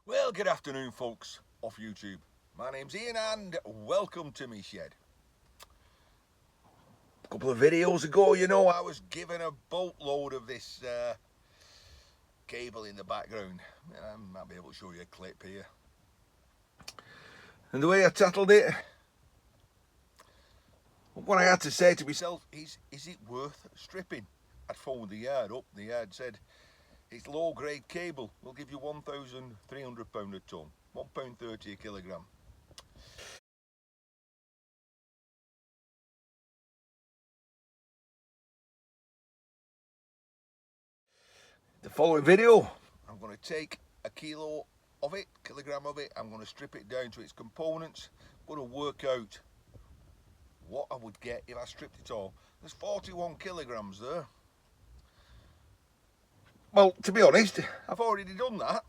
Well, good afternoon, folks off YouTube. My name's Ian and welcome to me shed. A couple of videos ago, I was given a boatload of this cable in the background. I might be able to show you a clip here. And the way I tackled it, what I had to say to myself is it worth stripping? I'd phoned the yard up. The yard said, it's low grade cable. We'll give you £1,300 a tonne, £1.30 a kilogram. The following video, I'm going to take a kilogram of it, I'm going to strip it down to its components. I'm going to work out what I would get if I stripped it all. There's 41 kilograms there. Well, to be honest, I've already done that.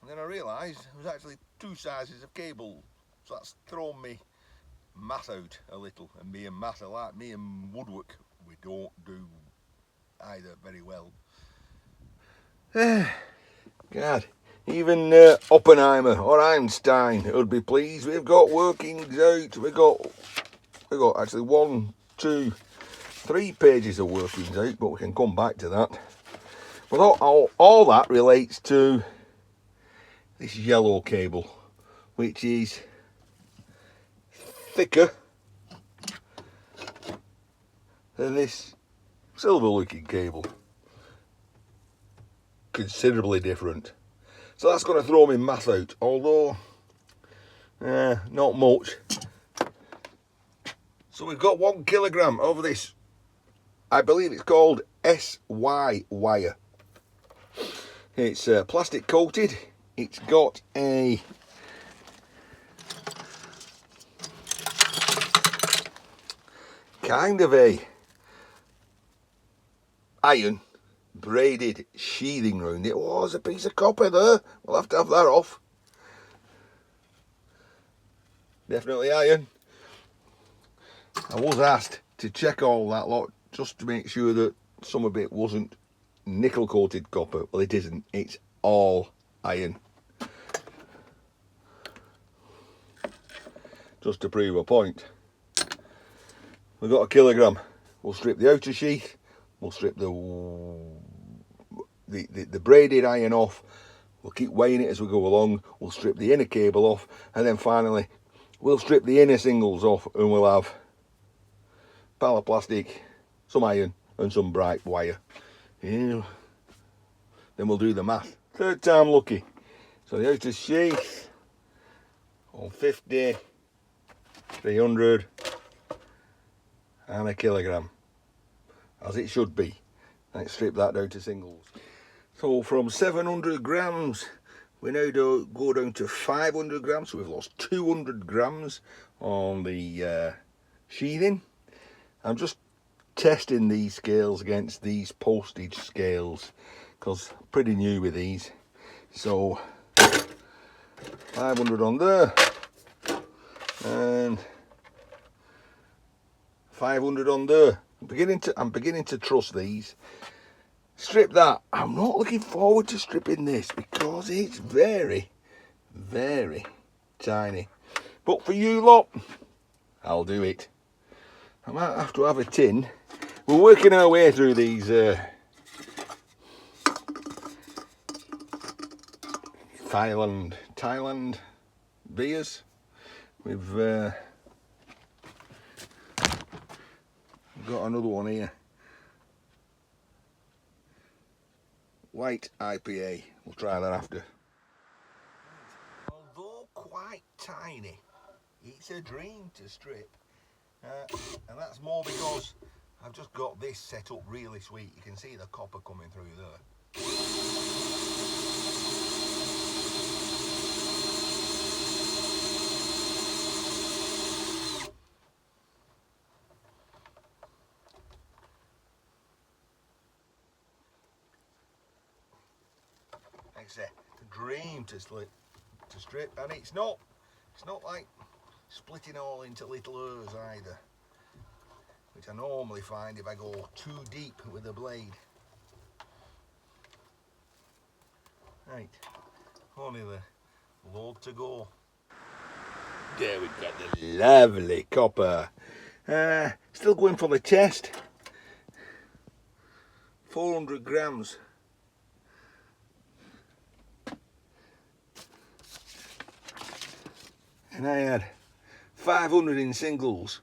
And then I realised there was actually two sizes of cable. So that's thrown me math out a little. And me and math alike, me and woodwork, we don't do either very well. God, even Oppenheimer or Einstein would be pleased. We've got workings out. We've got actually 1, 2, 3 pages of workings out, but we can come back to that. But all that relates to this yellow cable, which is thicker than this silver looking cable. Considerably different. So that's going to throw me math out, although not much. So we've got 1 kilogram of this, I believe it's called SY wire. It's plastic coated. It's got a kind of a iron braided sheathing round it. Oh, there's a piece of copper there. We'll have to have that off. Definitely iron. I was asked to check all that lot just to make sure that some of it wasn't nickel coated copper. Well, it isn't. It's all iron. Just to prove a point. We've got 1 kilogram. We'll strip the outer sheath. We'll strip the braided iron off. We'll keep weighing it as we go along. We'll strip the inner cable off, and then finally we'll strip the inner singles off, and we'll have pile of plastic, some iron and some bright wire. Yeah. Then we'll do the math. Third time lucky. So the outer sheath, 150, 300 and 1 kilogram, as it should be. Let's strip that down to singles. So from 700 grams we now go down to 500 grams, so we've lost 200 grams on the sheathing. I'm just testing these scales against these postage scales because I'm pretty new with these. So 500 on there and 500 on there. I'm beginning to trust these. Strip that. I'm not looking forward to stripping this because it's very, very tiny. But for you lot, I'll do it. I might have to have a tin. We're working our way through these Thailand beers. We've got another one here. White IPA. We'll try that after. Although quite tiny, it's a dream to strip. And that's more because I've just got this set up really sweet. You can see the copper coming through there. Like I say, it's a dream to strip, and it's not like splitting all into little hairs either, which I normally find if I go too deep with the blade. Right, Only the load to go. There we've got the lovely copper. Still going for the chest. 400 grams. And I had 500 in singles,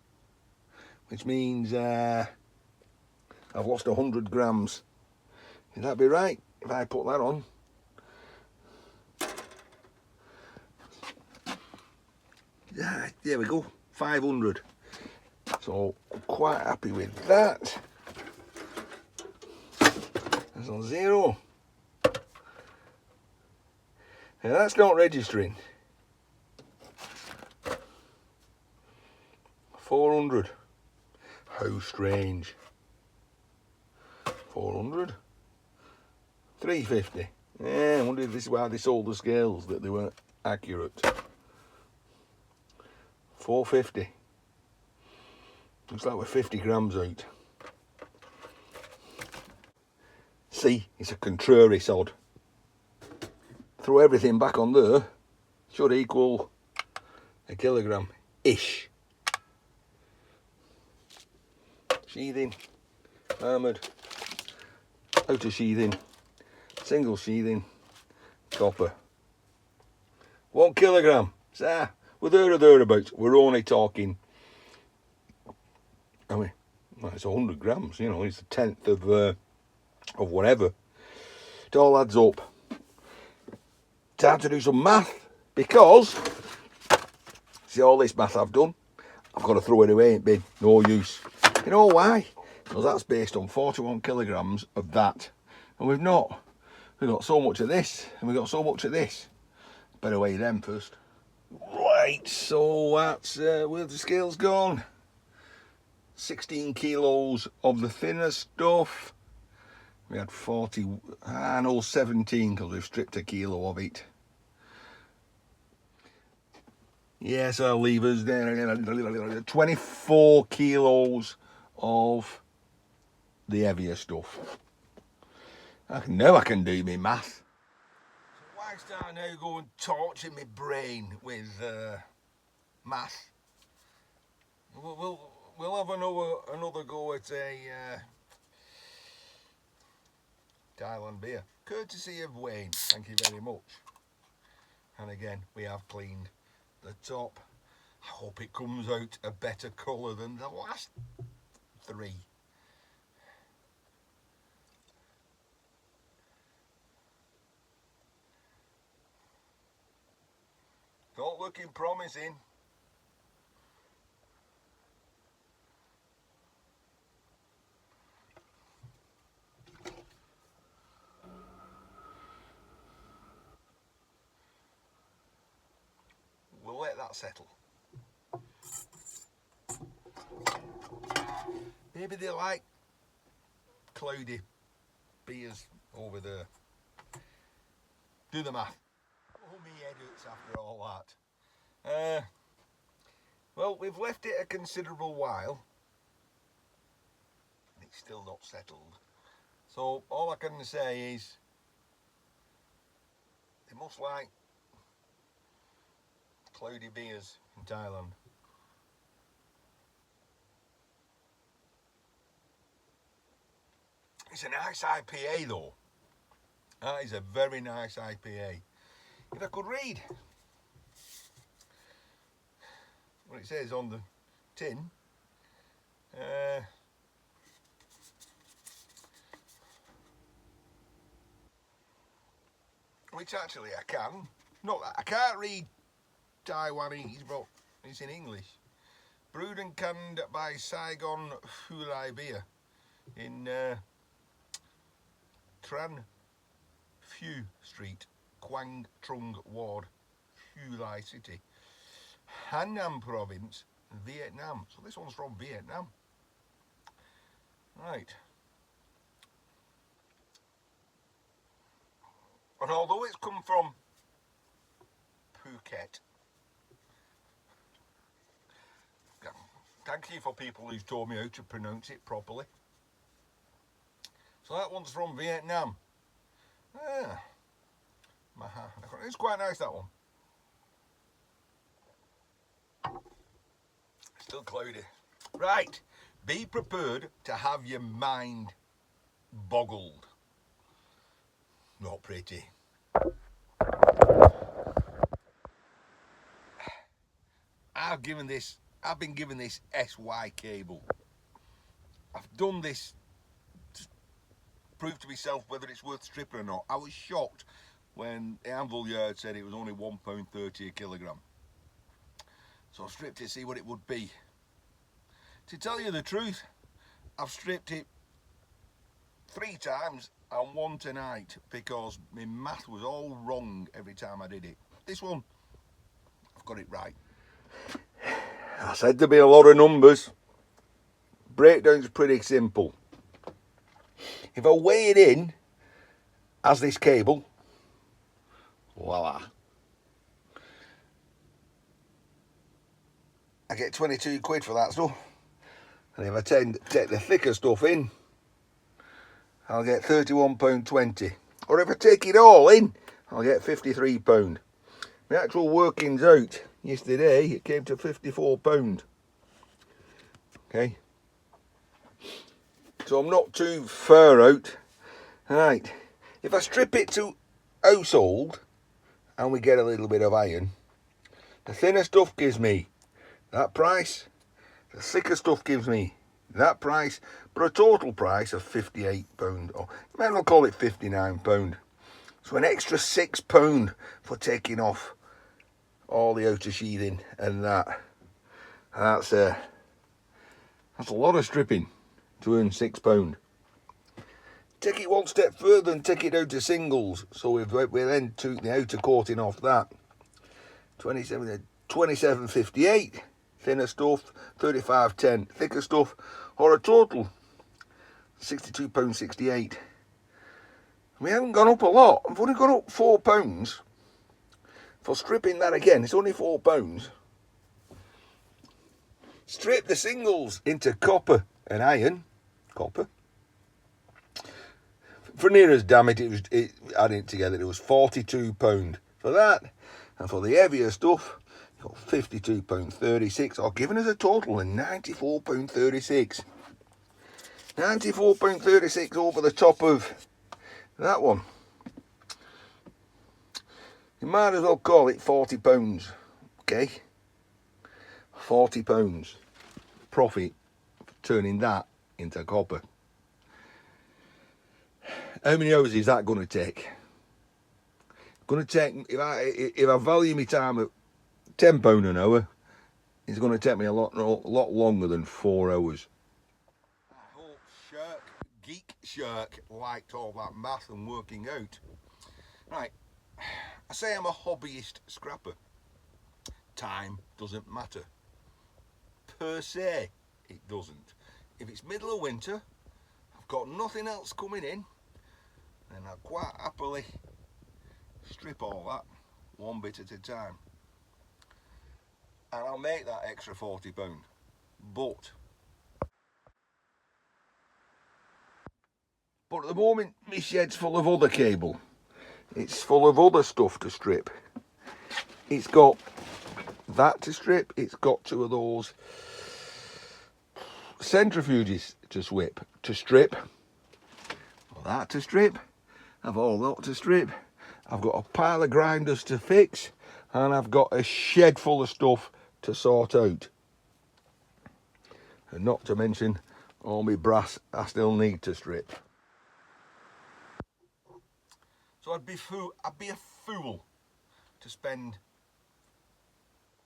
which means I've lost 100 grams. Would that be right if I put that on? Yeah, there we go, 500. So I'm quite happy with that. That's on 0. Now that's not registering. 400. How strange. 400. 350. Yeah, I wonder if this is why they sold the scales, that they weren't accurate. 450. Looks like we're 50 grams out. See, it's a contrary sod. Throw everything back on there, should equal a kilogram-ish. Sheathing, armoured, outer sheathing, single sheathing, copper. 1 kilogram. So, we're there or thereabouts. We're only talking, I mean, well, it's 100 grams, you know, it's a tenth of whatever. It all adds up. Time to do some math, because, see all this math I've done, I've got to throw it away, ain't been no use. You know why? Because that's based on 41 kilograms of that. And we've got so much of this, and we've got so much of this. Better weigh them first. Right, so that's where the scale's gone. 16 kilos of the thinner stuff. We had 17 because we've stripped a kilo of it. Yes, our levers there. 24 kilos of the heavier stuff. I know I can do me math. So why start now going torturing my brain with math? We'll have another go at a Thailand beer, courtesy of Wayne. Thank you very much. And again, we have cleaned the top. I hope it comes out a better colour than the last 3. Not looking promising. We'll let that settle. Maybe they like cloudy beers over there. Do the math. Oh, me head hurts after all that. Well, we've left it a considerable while. It's still not settled. So all I can say is they must like cloudy beers in Thailand. It's a nice IPA though. That is a very nice IPA. If I could read what it says on the tin. Which actually I can. Not that I can't read Taiwanese, but it's in English. Brewed and canned by Saigon Fulai Beer in Tran Phu Street, Quang Trung Ward, Fulai City, Hannam Province, Vietnam. So this one's from Vietnam. Right. And although it's come from Phuket, thank you for people who've told me how to pronounce it properly. So that one's from Vietnam. It's quite nice, that one. Still cloudy. Right, be prepared to have your mind boggled. Not pretty. I've been given this SY cable. I've done this to prove to myself whether it's worth stripping or not. I was shocked when the anvil yard said it was only £1.30 a kilogram. So I stripped it to see what it would be. To tell you the truth, I've stripped it 3 times and 1 tonight because my math was all wrong every time I did it. This one, I've got it right. I said there'd be a lot of numbers. Breakdown's pretty simple. If I weigh it in as this cable, voila, I get 22 quid for that stuff. And if I take the thicker stuff in, I'll get £31.20. Or if I take it all in, I'll get £53. My actual workings out yesterday, it came to £54. Okay. So I'm not too far out. Right. If I strip it to household and we get a little bit of iron, the thinner stuff gives me that price, the thicker stuff gives me that price, but a total price of £58, or you might as well call it £59. So an extra £6 for taking off all the outer sheathing and that. That's a lot of stripping to earn £6. Take it one step further and take it out to singles. So we then took the outer coating off that. 27.58 thinner stuff, 35.10 thicker stuff, or a total £62.68. We haven't gone up a lot. I've only gone up £4 for stripping that again. It's only £4. Strip the singles into copper and iron. Copper. For near as damn it, adding it together, it was £42 for that. And for the heavier stuff, you got £52.36, or giving us a total of £94.36. £94.36 over the top of that one. You might as well call it £40, okay? £40 profit for turning that into copper. How many hours is that going to take? Going to take, if I value my time at £10 an hour, it's going to take me a lot longer than 4 hours. I hope Geek Shirk liked all that math and working out. Right, I say I'm a hobbyist scrapper. Time doesn't matter. Per se, it doesn't. If it's middle of winter, I've got nothing else coming in, then I'll quite happily strip all that one bit at a time. And I'll make that extra £40. But at the moment, my shed's full of other cable. It's full of other stuff to strip. It's got that to strip. It's got 2 of those centrifuges to strip. That to strip. I've all that to strip. I've got a pile of grinders to fix, and I've got a shed full of stuff to sort out. And not to mention all my brass I still need to strip. So I'd be a fool to spend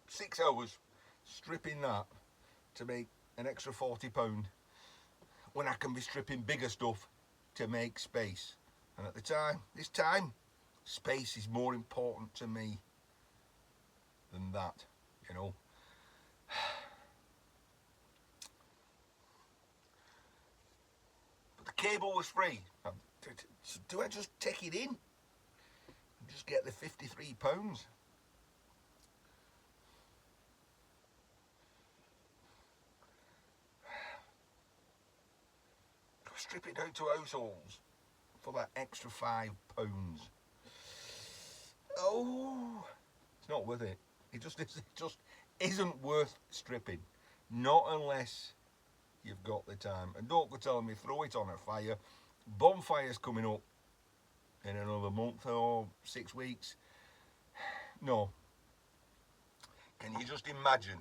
6 hours stripping that to make an extra £40 when I can be stripping bigger stuff to make space. And at this time, space is more important to me than that, you know. But the cable was free. Do I just take it in and just get the £53? Strip it down to households for that extra £5. oh, it's not worth it. It just isn't worth stripping. Not unless you've got the time. And don't go telling me throw it on a fire. Bonfire's coming up in another month or 6 weeks. No. Can you just imagine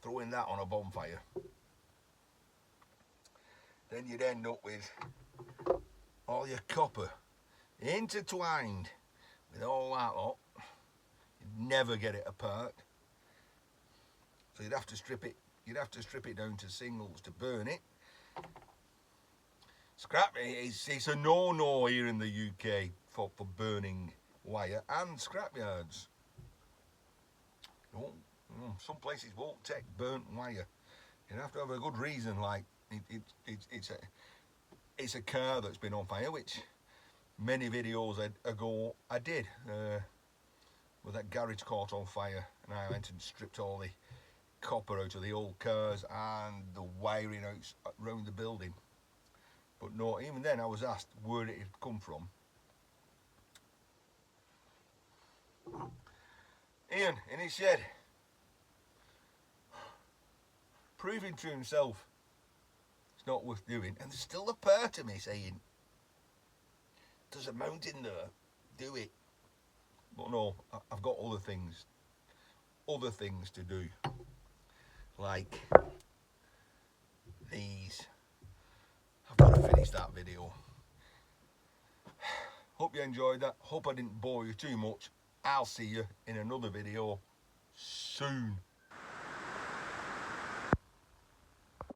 throwing that on a bonfire? Then you'd end up with all your copper intertwined with all that lot. You'd never get it apart. So you'd have to strip it. You'd have to strip it down to singles to burn it. Scrap it's a no-no here in the UK for burning wire and scrapyards. Some places won't take burnt wire. You have to have a good reason, like it's a car that's been on fire, which many videos ago I did. With that garage caught on fire, and I went and stripped all the copper out of the old cars and the wiring out around the building. But no, even then I was asked where it had come from. Ian, in his shed, proving to himself it's not worth doing, and there's still a part of me saying, there's a mountain there, do it. But no, I've got other things to do, like these. I've got to finish that video. Hope you enjoyed that. Hope I didn't bore you too much. I'll see you in another video soon.